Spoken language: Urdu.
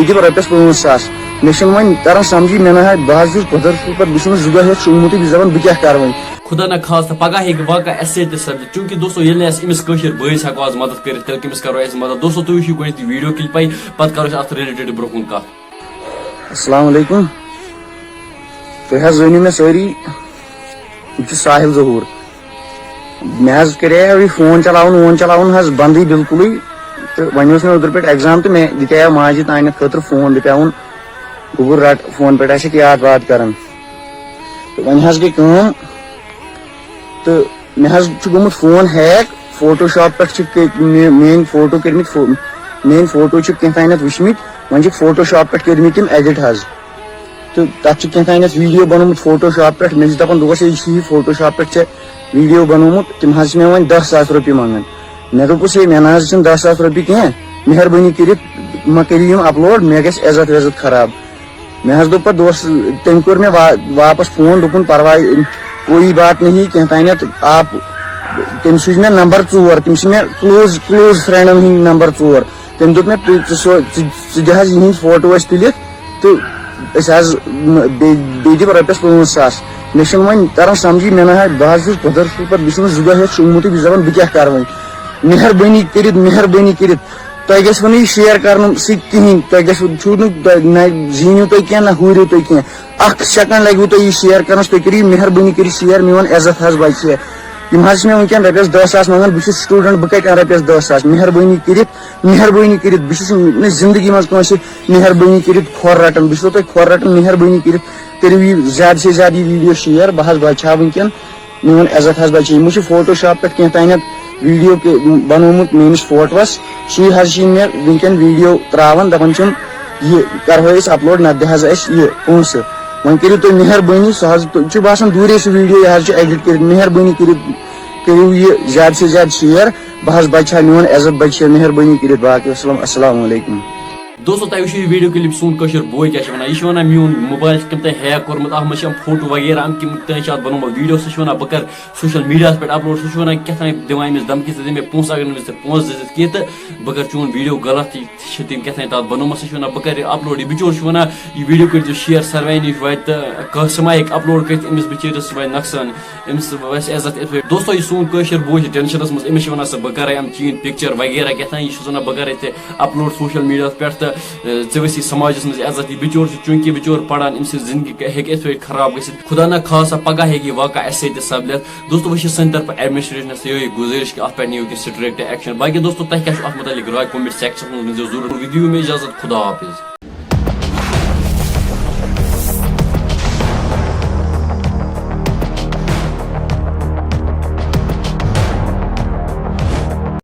دِم رۄپیَس 5,000 مےٚ چھُنہٕ وۄنۍ تران سمجھی مےٚ نہ بہٕ حظ چھُس قۄدرت پتہٕ بہٕ چھُس 2 دۄہ ہیٚتھ شۄنٛگمُتٕے بہٕ چھُس دپان بہٕ کیٛاہ کرٕ وۄنۍ خدا نہ خاص پگہ ہیٚکہِ واقع اسہِ سۭتۍ تہِ سپدِتھ چوٗنٛکہِ دوستو ییٚلہِ نہٕ اَسہِ أمِس کٲشِر بٲیِس ہٮ۪کو آز مدد کٔرِتھ تیٚلہِ کٔمِس کرو أسۍ مدد دوستو تُہۍ وٕچھِو گۄڈنٮ۪تھ یہِ ویٖڈیو کِلپے پتہٕ کرو أسۍ اتھ رِلیٹڈ برونٛہہ کُن کتھ. السلام علیکم تُہۍ حظ ؤنِو مےٚ سٲری بہٕ چھُس ساحل ظہوٗر مےٚ حظ کریو یہِ فون چلاوُن حظ بندٕے بِلکُلٕے تہٕ وۄنۍ اوس مےٚ اوترٕ پٮ۪ٹھ ایگزام تہٕ مےٚ دِتیو ماجہِ تانٮ۪تھ خٲطرٕ فون دپیاوُن گوٚبُر رٹ فون پٮ۪ٹھ آسٮ۪کھ یاد واد کران تہٕ وۄنۍ حظ گٔے کٲم تہٕ مےٚ حظ چھُ گوٚمُت فون ہیک فوٹو شاپ پٮ۪ٹھ چھِ میٲنۍ فوٹو کٔرمٕتۍ میٲنۍ فوٹو چھِ کینٛہہ تانٮ۪تھ وٕچھمٕتۍ وۄنۍ چھِکھ فوٹو شاپ پٮ۪ٹھ کٔرمٕتۍ تِم ایڈِٹ حظ تہٕ تتھ چھُ کینٛہہ تانٮ۪تھ ویٖڈیو بنومُت فوٹو شاپ پٮ۪ٹھ مےٚ چھِ دپان دوٚپُس ہے یہِ چھُ یہِ فوٹو شاپ پٮ۪ٹھ ژےٚ ویٖڈیو بنومُت تِم حظ چھِ مےٚ وۄنۍ 10,000 رۄپیہِ منٛگان مےٚ دوٚپُس ہے مےٚ نہ حظ چھِنہٕ 10,000 رۄپیہِ کینٛہہ مہربٲنی کٔرِتھ مہ کٔرِو یِم اپلوڈ مےٚ گژھِ عزت ویزت خراب مےٚ حظ دوٚپ پتہٕ دوس تٔمۍ کوٚر مےٚ واپس فون دوٚپُن پرواے کوئی بات نہیں کینٛہہ تانٮ۪تھ آپ تٔمۍ سوٗز مےٚ نمبر 4 تِم چھِ مےٚ کلوز فرینڈن ہٕنٛدۍ نمبر 4 تٔمۍ دوٚپ مےٚ ژٕ دِ حظ یِہِنٛدۍ فوٹو اَسہِ تُلِتھ تہٕ أسۍ حظ بیٚیہِ دِم رۄپیَس 5,000 مےٚ چھُنہٕ وۄنۍ تران سمجھی مےٚ نہ بہٕ حظ چھُس قۄدرت پتہٕ بہٕ چھُس 2 دۄہ ہیٚتھ شۄنٛگمُتٕے بہٕ چھُس دپان بہٕ کیٛاہ کرٕ وۄنۍ مہربٲنی کٔرِتھ تۄہہِ گژھوٕ نہٕ یہِ شیر کرنہٕ سۭتۍ کِہینۍ تۄہہِ گژھوٕ چھُو نہٕ نہ زیٖنِو تُہۍ کینٛہہ نہ ہُرِو تُہۍ کینٛہہ 1 سیکنڈ لگوٕ تۄہہِ یہِ شیر کرنس تُہۍ کٔرِو یہِ مہربٲنی کٔرِتھ شیر میون عزت حظ بچہِ یِم حظ چھِ مےٚ وٕنکیٚن رۄپیَس 10,000 منٛگان بہٕ چھُس سٹوٗڈنٹ بہٕ کتہِ انہٕ رۄپیَس 10,000 مہربٲنی کٔرِتھ بہٕ چھُس نہٕ زندگی منٛز کٲنٛسہِ مہربٲنی کٔرِتھ کھۄر رٹان بہٕ چھُسو تۄہہِ کھۄر رٹان مہربٲنی کٔرِتھ کٔرِو یہِ زیادٕ سے زیادٕ یہِ ویٖڈیو شیر بہٕ حظ بچہٕ ہا وٕنکیٚن میون عزت حظ بچہِ یِمو چھُ فوٹو شاپ پٮ۪ٹھ کینٛہہ تانٮ۪تھ ویٖڈیو بنومُت میٲنِس فوٹوس سُے حظ چھِ مےٚ وٕنکیٚن ویٖڈیو تراوان دپان چھِم یہِ کرہو أسۍ اپلوڈ نتہٕ دِ حظ اَسہِ یہِ پونٛسہٕ وۄنۍ کٔرِو تُہۍ مہربٲنی سُہ حظ چھُ باسان دوٗرے سُہ ویٖڈیو یہِ حظ چھُ ایڈِٹ کٔرِتھ مہربٲنی کٔرِتھ کٔرِو یہِ زیادٕ سے زیادٕ شیر بہٕ حظ بچہٕ ہا میون عزت بچہِ ہا مہربٲنی کٔرِتھ باقٕے السلام علیکم. دوستو تۄہہِ وٕچھِو یہِ ویٖڈیو کِلِپ سون کٲشُر بوے کیٛاہ چھُ وَنان یہِ چھُ وَنان میون موبایل چھُ کٔمۍ تانۍ ہیک کوٚرمُت اَتھ منٛز چھِ یِم فوٹو وغیرہ کٔمۍ تانۍ چھِ اَتھ بنومُت ویٖڈیو سُہ چھُ وَنان بہٕ کَرٕ سوشَل میٖڈیاہَس پٮ۪ٹھ اپلوڈ سُہ چھُ وَنان کیٛاہ تانۍ دِوان أمِس دھمکی ژٕ دِ مےٚ پونٛسہٕ اگر نہٕ أمِس ژےٚ پونٛسہٕ دِژٕتھ کینٛہہ تہٕ بہٕ کَرٕ چون ویٖڈیو غلط یہِ چھِ تٔمۍ کیٛاہ تانۍ تَتھ بنومُت سُہ چھُ وَنان بہٕ کَرٕ یہِ اپلوڈ یہِ بِچور چھُ وَنان یہِ ویٖڈیو کٔرۍزیو شیر ساروٕے نِش واتہِ تہٕ کٲنٛسہِ ما ہیٚکہِ اپلوڈ کٔرِتھ أمِس بِچٲرِس واتہِ نۄقصان أمِس وَسہِ عزت یِتھ پٲٹھۍ دوستو یہِ سون کٲشُر بوے چھِ ٹٮ۪نشَنَس منٛز أمِس چھِ وَنان سۄ بہٕ کَرَے یِم چٲنۍ پِکچَر وغیرہ کیٛاہ تانۍ یہِ چھُس وَنان بہٕ کَرَے ژےٚ اپلوڈ سوشَل میٖڈیاہَس پٮ۪ٹھ تہٕ ژےٚ ؤسی سماجَس منٛز عزت یہِ بِچور چھُ چوٗنٛکہِ بِچور پَران أمۍ سٕنٛز زندگی ہیٚکہِ یِتھ پٲٹھۍ خراب گٔژھِتھ خدا نہ خاصا پگہہ ہیٚکہِ یہِ واقع اَسہِ سۭتۍ تہِ سپدِتھ دوستو وۄنۍ چھِ سانہِ طرفہٕ ایڈمِنِسٹریشنَس یِہوٚے گُزٲرِش کہِ اَتھ پٮ۪ٹھ نِیِو کینٛہہ سٹرٛکٹ ایکشن باقٕے دوستو تۄہہِ کیٛاہ چھُ اَتھ متعلق راے کومنٹ سیکشنَس منٛز ؤنۍزیو ضروٗر دِیِو مےٚ اِجازت خدا حافظ.